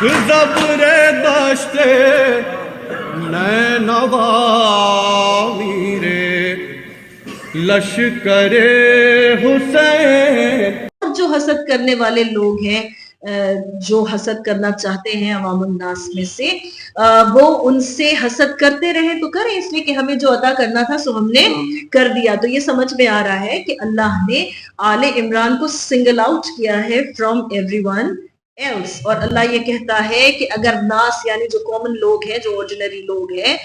زبر داشته نینوا میره لشکر حسین. اور جو حسد کرنے والے لوگ ہیں، جو حسد کرنا چاہتے ہیں عوام الناس میں سے، وہ ان سے حسد کرتے رہے تو کریں، اس لیے کہ ہمیں جو عطا کرنا تھا سو ہم نے کر دیا. تو یہ سمجھ میں آ رہا ہے کہ اللہ نے آل عمران کو سنگل آؤٹ کیا ہے فرام ایوری ون ایلس. اور اللہ یہ کہتا ہے کہ اگر ناس یعنی جو کامن لوگ ہیں، جو آرڈینری لوگ ہیں،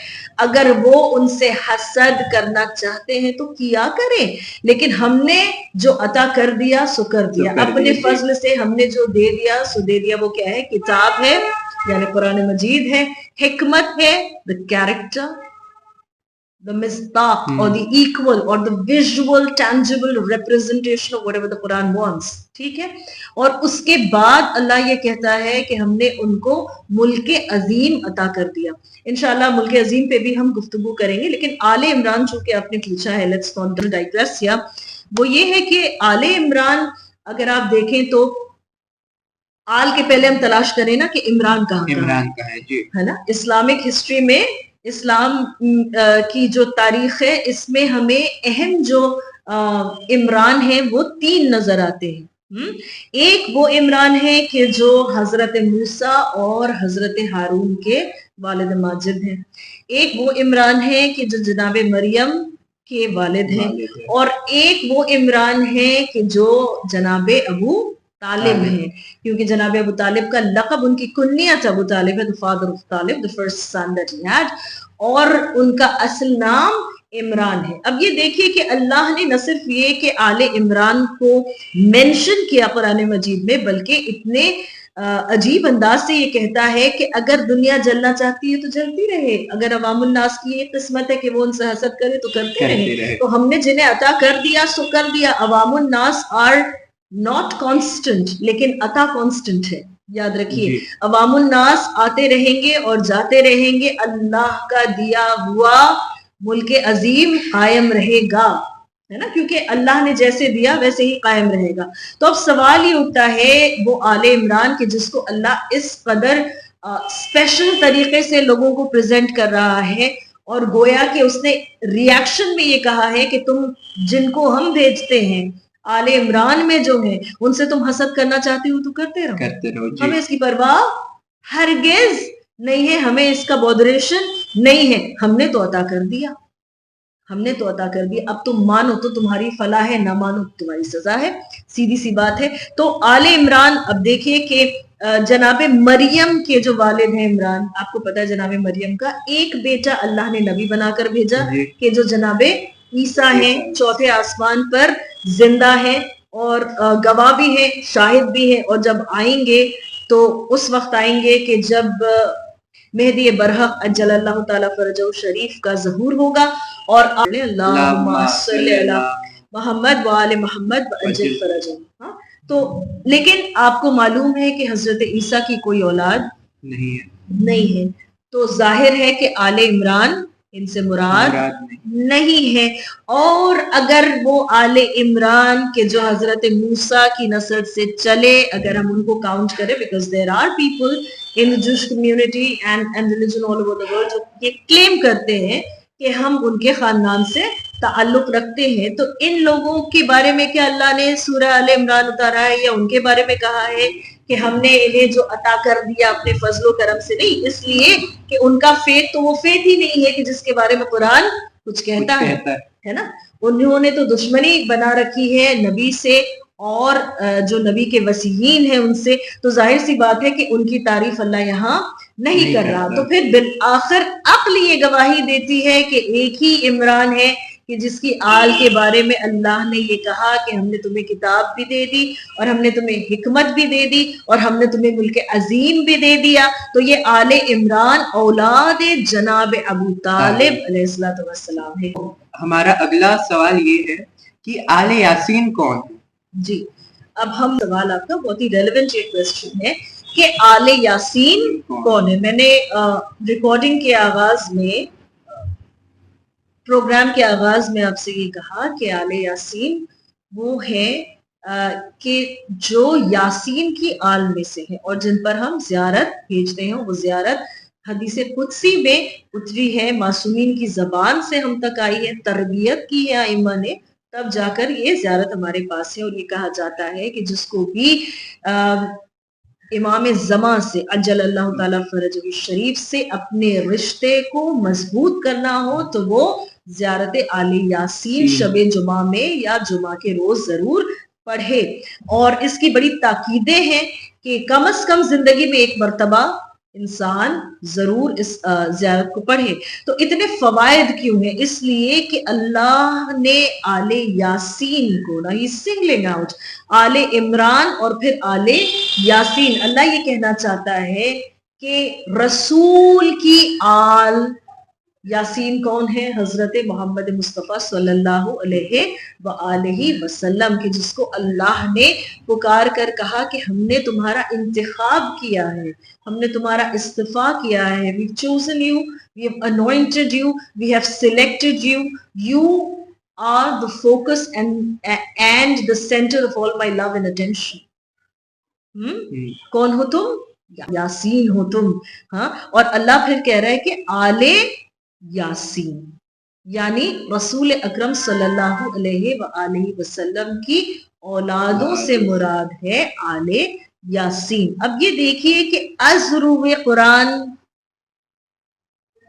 اگر وہ ان سے حسد کرنا چاہتے ہیں تو کیا کریں، لیکن ہم نے جو عطا کر دیا سو کر دیا. اپنے فضل سے ہم نے جو دے دیا سو دے دیا. وہ کیا ہے؟ کتاب ہے یعنی قرآن مجید ہے، حکمت ہے the character, the misdaq or the equal or the visual tangible representation of whatever the Quran wants. ٹھیک ہے. اور اس کے بعد اللہ یہ کہتا ہے کہ ہم نے ان کو ملک عظیم عطا کر دیا. انشاءاللہ ملک عظیم پہ بھی ہم گفتگو کریں گے، لیکن آل عمران چونکہ آپ نے پوچھا ہے، لیٹس ناٹ ڈائگریس. وہ یہ ہے کہ آل عمران اگر آپ دیکھیں تو آل کے پہلے ہم تلاش کریں نا کہ عمران کہاں ہے جی، ہے نا. اسلامک ہسٹری میں اسلام کی جو تاریخ ہے اس میں ہمیں اہم جو عمران ہیں وہ 3 نظر آتے ہیں. ایک وہ عمران ہے کہ جو حضرت موسیٰ اور حضرت ہارون کے والد ماجد ہیں. ایک وہ عمران ہے کہ جو جناب مریم کے والد ہیں، اور ایک وہ عمران ہے کہ جو جناب ابو طالب ہیں، کیونکہ جناب ابو طالب کا لقب، ان کی کنیت ابو طالب ہے، the father of طالب, the first son that he had, اور ان کا اصل نام عمران ہے. اب یہ دیکھیے کہ اللہ نے نہ صرف یہ کہ آل عمران کو مینشن کیا قرآن مجید میں، بلکہ اتنے عجیب انداز سے یہ کہتا ہے کہ اگر دنیا جلنا چاہتی ہے تو جلتی رہے، اگر عوام الناس کی یہ قسمت ہے کہ وہ ان سے حسد کرے تو کرتے رہے. تو ہم نے جنہیں عطا کر دیا سو کر دیا. عوام الناس آر ناٹ کانسٹنٹ، لیکن عطا کانسٹنٹ ہے. یاد رکھیے عوام الناس آتے رہیں گے اور جاتے رہیں گے، اللہ کا دیا ہوا ملک عظیم قائم رہے گا، ہے نا، کیونکہ اللہ نے جیسے دیا ویسے ہی قائم رہے گا. تو اب سوال یہ اٹھتا ہے وہ آل عمران کہ جس کو اللہ اس قدر اسپیشل طریقے سے لوگوں کو پریزنٹ کر رہا ہے، اور گویا کہ اس نے ریاکشن میں یہ کہا ہے کہ تم جن کو ہم بھیجتے ہیں آل عمران میں جو ہیں ان سے تم حسد کرنا چاہتے ہو تو کرتے رہو ہمیں اس کی پرواہ ہرگز نہیں ہے، ہمیں اس کا بودریشن نہیں ہے. ہم نے تو عطا کر دیا، ہم نے تو عطا کر دیا. اب تم مانو تو تمہاری فلاح ہے، نہ مانو تو تمہاری سزا ہے. سیدھی سی بات ہے. تو آل عمران اب دیکھیے کہ جناب مریم کے جو والد ہیں عمران، آپ کو پتا ہے جناب مریم کا ایک بیٹا اللہ نے نبی بنا کر بھیجا کہ جو جناب عیسیٰ ہیں، چوتھے آسمان پر زندہ ہیں اور گواہ بھی ہیں، شاہد بھی ہیں. اور جب آئیں گے تو اس وقت آئیں گے کہ جب مہدی برحق اجل اللہ تعالیٰ فرجہ شریف کا ظہور ہوگا. اور اللہم صلی علی محمد وآل محمد وعجل فرجہ. تو لیکن آپ کو معلوم ہے کہ حضرت عیسیٰ کی کوئی اولاد نہیں ہے، تو ظاہر ہے کہ آل عمران ان سے مراد نہیں ہے. اور اگر وہ آل عمران کے جو حضرت موسیٰ کی نسل سے چلے، اگر ہم ان کو کاؤنٹ کریں، because there are people in the Jewish community and religion all over the world جو یہ کلیم کرتے ہیں کہ ہم ان کے خاندان سے تعلق رکھتے ہیں، تو ان لوگوں کے بارے میں کیا اللہ نے سورہ آل عمران اتارا ہے یا ان کے بارے میں کہا ہے کہ ہم نے انہیں جو عطا کر دیا اپنے فضل و کرم سے؟ نہیں، اس لیے کہ ان کا فیت تو وہ فیت ہی نہیں ہے کہ جس کے بارے میں قرآن کچھ کہتا ہے نا. انہوں نے تو دشمنی بنا رکھی ہے نبی سے اور جو نبی کے وسیعین ہیں ان سے. تو ظاہر سی بات ہے کہ ان کی تعریف اللہ یہاں نہیں کر رہا. تو پھر بالآخر عقل یہ گواہی دیتی ہے کہ ایک ہی عمران ہے کہ جس کی آل کے بارے میں اللہ نے یہ کہا کہ ہم نے تمہیں کتاب بھی دے دی اور ہم نے تمہیں حکمت بھی دے دی اور ہم نے تمہیں ملک عظیم بھی دے دیا. تو یہ آل عمران اولاد جناب ابو طالب علیہ السلام ہے. ہمارا اگلا سوال یہ ہے کہ آل یاسین کون ہے؟ جی اب ہم سوال آپ کا بہت ہی ریلیونٹ یہ کویسچن ہے کہ آل یاسین کون ہے. میں نے ریکارڈنگ کے آغاز میں، پروگرام کے آغاز میں آپ سے یہ کہا کہ آل یاسین وہ ہے کہ جو یاسین کی آل میں سے ہے اور جن پر ہم زیارت بھیجتے ہیں، وہ زیارت حدیث قدسی میں اتری ہے، معصومین کی زبان سے ہم تک آئی ہے، تربیت کی ہے ائمہ نے، تب جا کر یہ زیارت ہمارے پاس ہے۔ اور یہ کہا جاتا ہے کہ جس کو بھی امام زمان سے عجل اللہ تعالیٰ فرجہ الشریف سے اپنے رشتے کو مضبوط کرنا ہو تو وہ زیارت آل یاسین شب جمعہ میں یا جمعہ کے روز ضرور پڑھے۔ اور اس کی بڑی تاکیدیں ہیں کہ کم از کم زندگی میں ایک مرتبہ انسان ضرور اس زیارت کو پڑھے۔ تو اتنے فوائد کیوں ہیں؟ اس لیے کہ اللہ نے آل یاسین کو نا، یہ سنگلنگ آؤٹ، آل عمران اور پھر آل یاسین، اللہ یہ کہنا چاہتا ہے کہ رسول کی آل یاسین کون ہے؟ حضرت محمد مصطفیٰ صلی اللہ علیہ وآلہ وسلم، کہ جس کو اللہ نے پکار کر کہا کہ ہم نے تمہارا انتخاب کیا ہے، ہم نے تمہارا استفا کیا ہے، we have chosen you, we have anointed you, we have selected you, you are the focus and the center of all my love and attention. کون ہو تم؟ یاسین ہو تم۔ ہاں، اور اللہ پھر کہہ رہا ہے کہ آل یاسین، یعنی رسول اکرم صلی اللہ علیہ وآلہ وسلم کی اولادوں سے مراد ہے آل یاسین۔ اب یہ دیکھیے کہ ازرو قرآن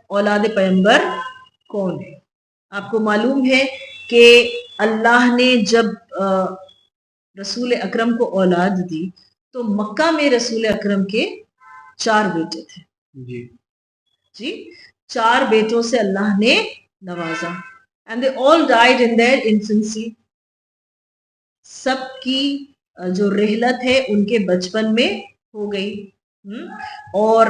اولاد پیغمبر کون ہے؟ آپ کو معلوم ہے کہ اللہ نے جب رسول اکرم کو اولاد دی تو مکہ میں رسول اکرم کے 4 بیٹے تھے، جی 4 بیٹوں سے اللہ نے نوازا، and they all died in their infancy. سب کی جو رحلت ہے ان کے بچپن میں ہو گئی، اور